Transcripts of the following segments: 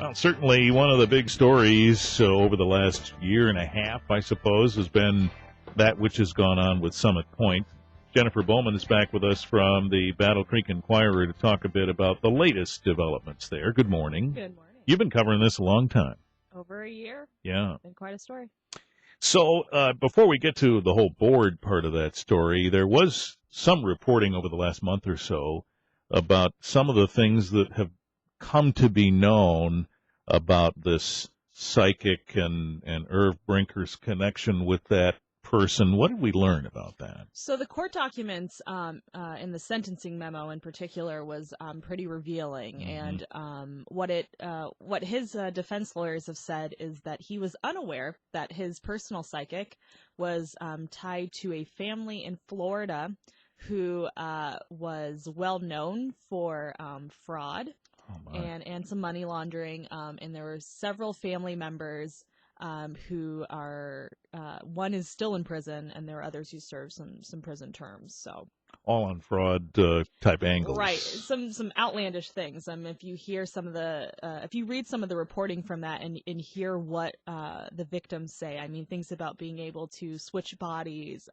Well, certainly one of the big stories over the last year and a half, I suppose, has been that which has gone on with Summit Pointe. Jennifer Bowman is back with us from the Battle Creek Enquirer to talk a bit about the latest developments there. Good morning. Good morning. You've been covering this a long time. Over a year. Yeah. Been quite a story. So before we get to the whole board part of that story, there was some reporting over the last month or so about some of the things that have come to be known about this psychic and Erv Brinker's connection with that person. What did we learn about that? So the court documents in the sentencing memo in particular was pretty revealing. Mm-hmm. And what his defense lawyers have said is that he was unaware that his personal psychic was tied to a family in Florida who was well known for fraud and some money laundering. And there were several family members who are one is still in prison, and there are others who serve some prison terms. So all on fraud type angles, right? Some outlandish things. If you hear some of the if you read some of the reporting from that and hear what the victims say, I mean, things about being able to switch bodies.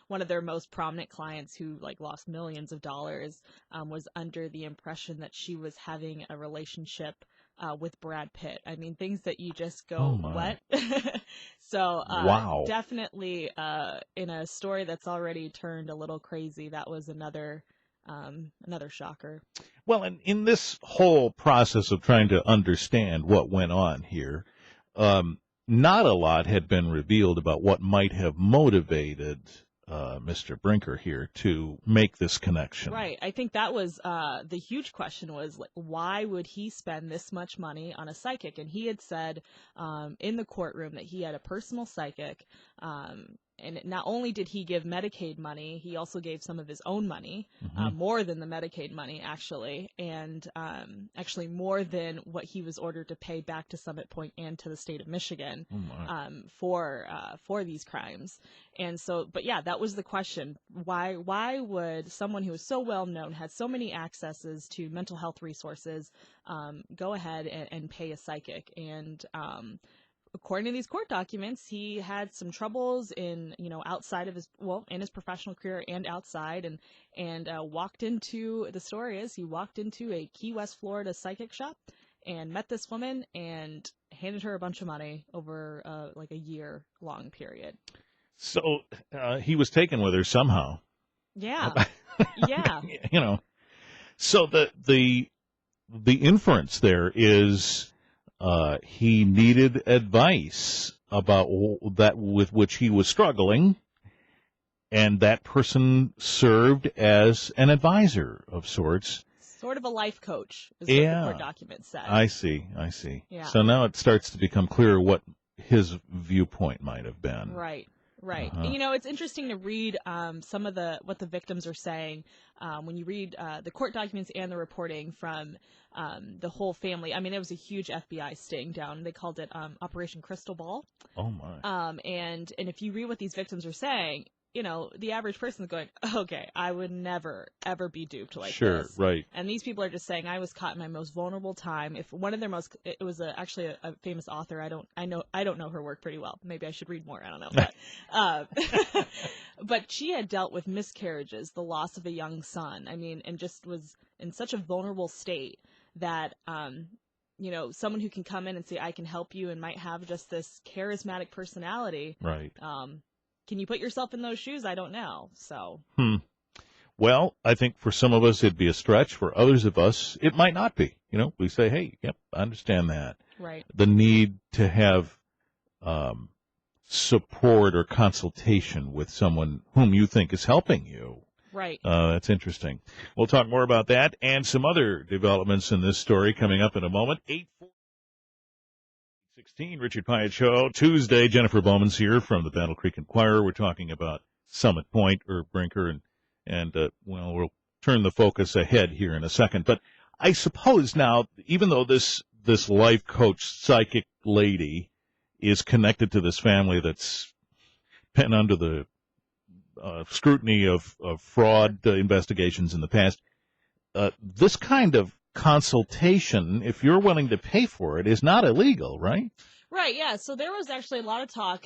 One of their most prominent clients, who lost millions of dollars, was under the impression that she was having a relationship with Brad Pitt. I mean, things that you just go, what? So, wow. Definitely in a story that's already turned a little crazy, that was another shocker. Well, and in this whole process of trying to understand what went on here, not a lot had been revealed about what might have motivated Mr. Brinker here to make this connection. Right. I think that was the huge question was, why would he spend this much money on a psychic? And he had said in the courtroom that he had a personal psychic. And not only did he give Medicaid money, he also gave some of his own money, more than the Medicaid money, actually, and actually more than what he was ordered to pay back to Summit Pointe and to the state of Michigan for these crimes. And so, but yeah, that was the question. Why would someone who is so well known, had so many accesses to mental health resources, go ahead and pay a psychic? And according to these court documents, he had some troubles in outside of in his professional career and outside, and walked into he walked into a Key West, Florida psychic shop and met this woman and handed her a bunch of money over a year-long period. So he was taken with her somehow. Yeah. Yeah. So the inference there is he needed advice about that with which he was struggling, and that person served as an advisor of sorts. Sort of a life coach is what the court document said. I see. Yeah. So now it starts to become clear what his viewpoint might have been. Right. It's interesting to read some of what the victims are saying when you read the court documents and the reporting from the whole family. I mean, it was a huge FBI sting down. They called it Operation Crystal Ball. Oh my! And if you read what these victims are saying, the average person is going, okay, I would never, ever be duped like this. Sure, right. And these people are just saying, I was caught in my most vulnerable time. If one of their it was actually a famous author. I don't know her work pretty well. Maybe I should read more. I don't know. But, but she had dealt with miscarriages, the loss of a young son. I mean, and just was in such a vulnerable state that, someone who can come in and say, I can help you, and might have just this charismatic personality. Right. Can you put yourself in those shoes? I don't know. So. Well, I think for some of us it'd be a stretch. For others of us, it might not be. We say, hey, yep, I understand that. Right. The need to have support or consultation with someone whom you think is helping you. Right. That's interesting. We'll talk more about that and some other developments in this story coming up in a moment. 8:16, Richard Piet Show. Tuesday, Jennifer Bowman's here from the Battle Creek Enquirer. We're talking about Summit Pointe, Erv Brinker, and we'll turn the focus ahead here in a second. But I suppose now, even though this life coach psychic lady is connected to this family that's been under the scrutiny of fraud investigations in the past, this kind of consultation, if you're willing to pay for it, is not illegal, right? Right, yeah. So there was actually a lot of talk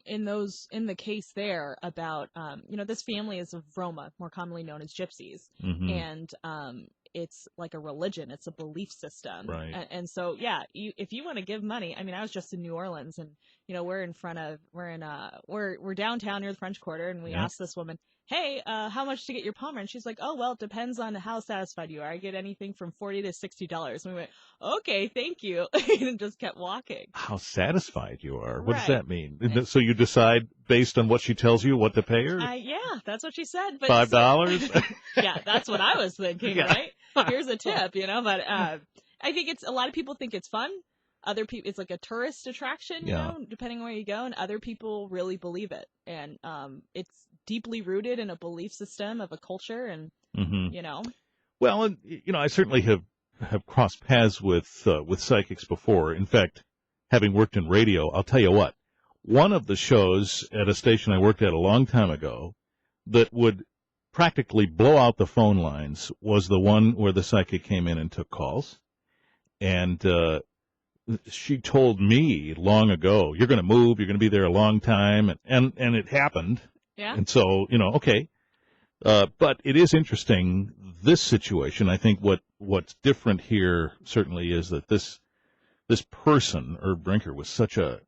in the case there about this family is of Roma, more commonly known as Gypsies, Mm-hmm. and it's like a religion, it's a belief system, Right. and so yeah, if you want to give money, I mean, I was just in New Orleans, and we're downtown near the French Quarter, and we asked this woman, hey, how much to get your Palmer? And she's like, oh, well, it depends on how satisfied you are. I get anything from $40 to $60. And we went, okay, thank you, and just kept walking. How satisfied you are. What does Right. that mean? So you decide based on what she tells you what to pay her? Yeah, that's what she said. But $5? Yeah, that's what I was thinking, Yeah. right? Here's a tip, but I think a lot of people think it's fun. Other people, it's like a tourist attraction, depending on where you go, and other people really believe it. And it's deeply rooted in a belief system of a culture, and, Well, and, I certainly have crossed paths with psychics before. In fact, having worked in radio, I'll tell you what, one of the shows at a station I worked at a long time ago that would practically blow out the phone lines was the one where the psychic came in and took calls. And she told me long ago, you're going to move, you're going to be there a long time, and it happened. Yeah. And so, okay. But it is interesting, this situation. I think what's different here certainly is that this person, Erv Brinker, was such a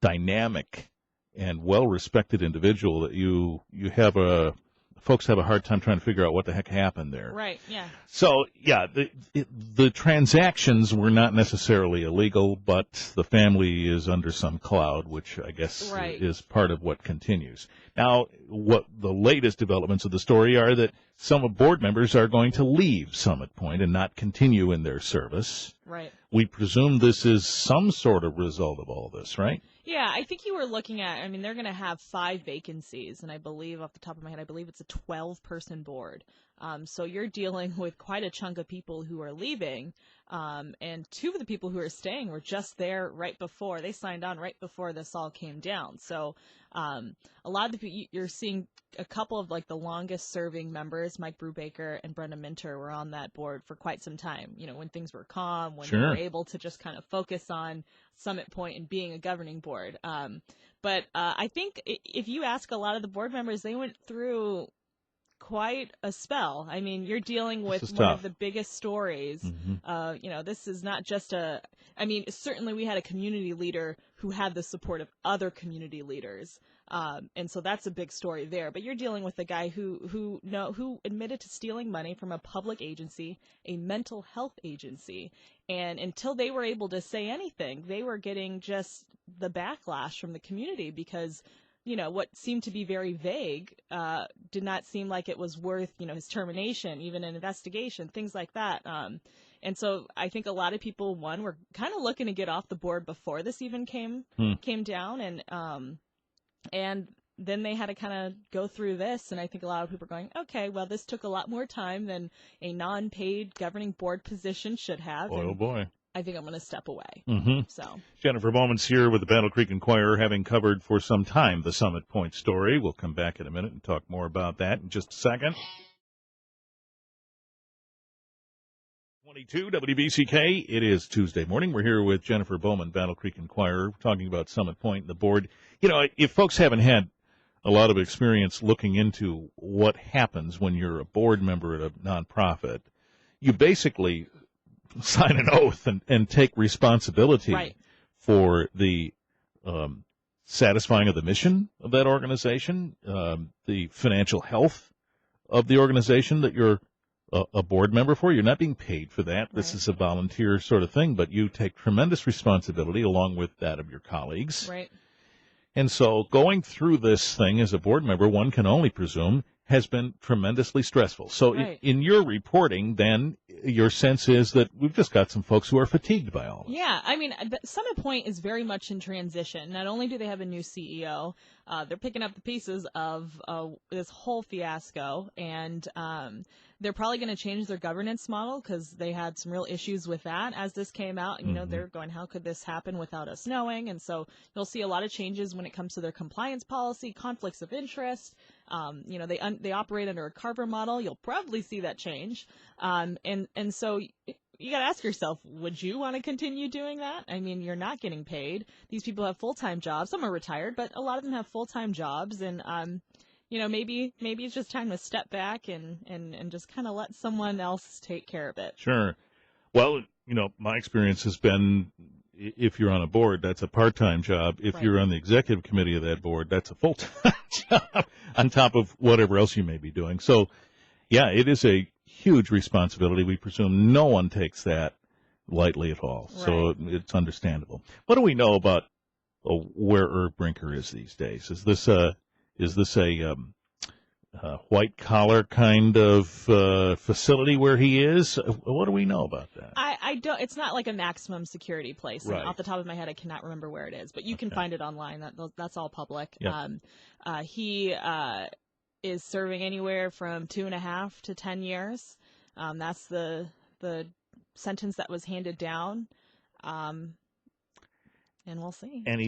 dynamic and well-respected individual that folks have a hard time trying to figure out what the heck happened there. Right, yeah. So, yeah, the transactions were not necessarily illegal, but the family is under some cloud, which I guess is part of what continues. Now, what the latest developments of the story are that some board members are going to leave Summit Pointe and not continue in their service. Right. We presume this is some sort of result of all this, right? Yeah, I think you were looking at, they're going to have 5 vacancies, and I believe, off the top of my head, it's a 12-person board. So you're dealing with quite a chunk of people who are leaving, and 2 of the people who are staying were just there they signed on right before this all came down. So a lot of the people, you're seeing a couple of the longest serving members, Mike Brubaker and Brenda Minter, were on that board for quite some time, when things were calm, when they were able to just kind of focus on Summit Pointe and being a governing board. But I think if you ask a lot of the board members, they went through quite a spell. You're dealing with one of the biggest stories. Mm-hmm. This is not just certainly we had a community leader who had the support of other community leaders. And so that's a big story there. But you're dealing with a guy who admitted to stealing money from a public agency, a mental health agency. And until they were able to say anything, they were getting just the backlash from the community because what seemed to be very vague did not seem like it was worth, his termination, even an investigation, things like that. And so I think a lot of people, were kind of looking to get off the board before this even came down. And then they had to kind of go through this. And I think a lot of people are going, okay, well, this took a lot more time than a non-paid governing board position should have. Oh, boy. I think I'm going to step away. Mm-hmm. So Jennifer Bowman's here with the Battle Creek Enquirer, having covered for some time the Summit Pointe story. We'll come back in a minute and talk more about that in just a second. 22 WBCK. It is Tuesday morning. We're here with Jennifer Bowman, Battle Creek Enquirer, talking about Summit Pointe and the board. If folks haven't had a lot of experience looking into what happens when you're a board member at a nonprofit, you basically sign an oath and take responsibility for the satisfying of the mission of that organization, the financial health of the organization that you're a board member for. You're not being paid for that. This is a volunteer sort of thing, but you take tremendous responsibility along with that of your colleagues. Right. And so going through this thing as a board member, one can only presume, has been tremendously stressful. So in your reporting, then, your sense is that we've just got some folks who are fatigued by all this. Yeah, Summit Pointe is very much in transition. Not only do they have a new CEO, they're picking up the pieces of this whole fiasco, and they're probably going to change their governance model because they had some real issues with that as this came out. And, they're going, how could this happen without us knowing? And so you'll see a lot of changes when it comes to their compliance policy, conflicts of interest. They operate under a Carver model. You'll probably see that change. And so you got to ask yourself, would you want to continue doing that? I mean, you're not getting paid. These people have full-time jobs. Some are retired, but a lot of them have full-time jobs. And, maybe it's just time to step back and just kind of let someone else take care of it. Sure. Well, my experience has been, if you're on a board, that's a part-time job. If you're on the executive committee of that board, that's a full-time job on top of whatever else you may be doing. So, yeah, it is a huge responsibility. We presume no one takes that lightly at all. Right. So it's understandable. What do we know about where Erv Brinker is these days? Is this a white collar kind of facility where he is? What do we know about that? I don't. It's not like a maximum security place. Right. Off the top of my head, I cannot remember where it is, but you can find it online. That's all public. Yep. He is serving anywhere from 2.5 to 10 years. That's the sentence that was handed down. And we'll see. And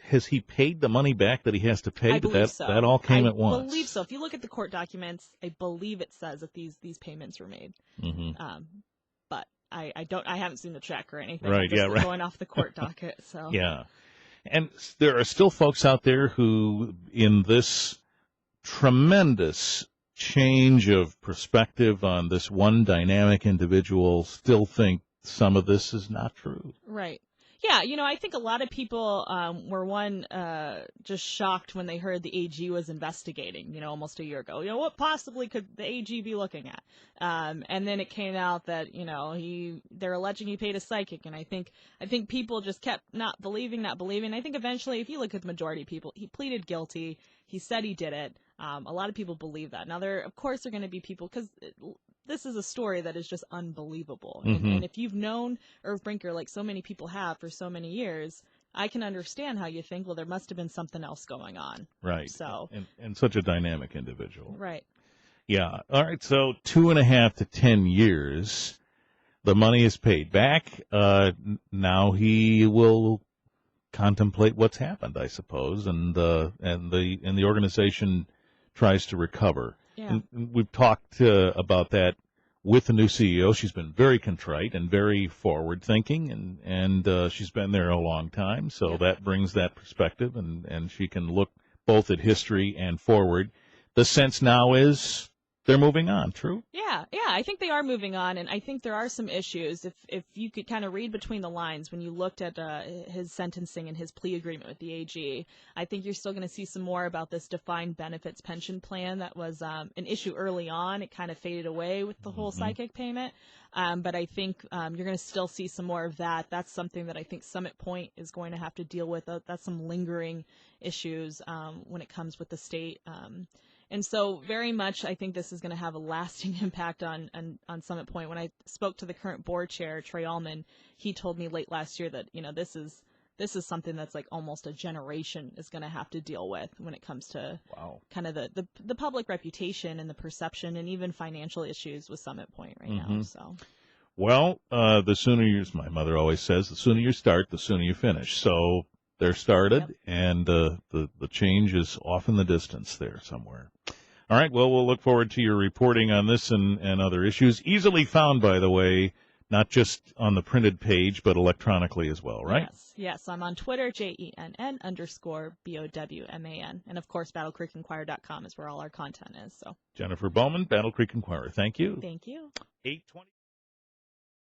has he paid the money back that he has to pay? I believe so. That all came at once. I believe so. If you look at the court documents, I believe it says that these payments were made. Mm-hmm. But I haven't seen the check or anything. Right. I'm just right. going off the court docket. So. Yeah. And there are still folks out there who, in this tremendous change of perspective on this one dynamic individual, still think some of this is not true. Right. Yeah, I think a lot of people were just shocked when they heard the AG was investigating, almost a year ago. What possibly could the AG be looking at? And then it came out that, they're alleging he paid a psychic, and I think people just kept not believing. I think eventually, if you look at the majority of people, he pleaded guilty. He said he did it. A lot of people believe that. Now, of course, there are going to be people, because this is a story that is just unbelievable. Mm-hmm. And if you've known Erv Brinker like so many people have for so many years, I can understand how you think, well, there must have been something else going on. Right. So and such a dynamic individual. Right. Yeah. All right. So 2.5 to 10 years, the money is paid back. Now he will contemplate what's happened, I suppose, and the organization tries to recover. Yeah. And we've talked about that with the new CEO. She's been very contrite and very forward-thinking, and she's been there a long time, so that brings that perspective, and she can look both at history and forward. The sense now is they're moving on, true? Yeah, I think they are moving on, and I think there are some issues. If you could kind of read between the lines when you looked at his sentencing and his plea agreement with the AG, I think you're still going to see some more about this defined benefits pension plan that was an issue early on. It kind of faded away with the whole psychic payment, but I think you're going to still see some more of that. That's something that I think Summit Pointe is going to have to deal with. That's some lingering issues when it comes with the state. And so very much I think this is going to have a lasting impact on Summit Pointe. When I spoke to the current board chair, Trey Allman, he told me late last year that, this is something that's like almost a generation is going to have to deal with when it comes to kind of the public reputation and the perception and even financial issues with Summit Pointe right now. So. Well, the sooner as my mother always says, the sooner you start, the sooner you finish. So they're started, and the change is off in the distance there somewhere. All right, well, we'll look forward to your reporting on this and other issues. Easily found, by the way, not just on the printed page, but electronically as well, right? Yes. I'm on Twitter, JENN_BOWMAN. And, of course, battlecreekenquirer.com is where all our content is. So, Jennifer Bowman, Battle Creek Enquirer. Thank you. Thank you. 8:20.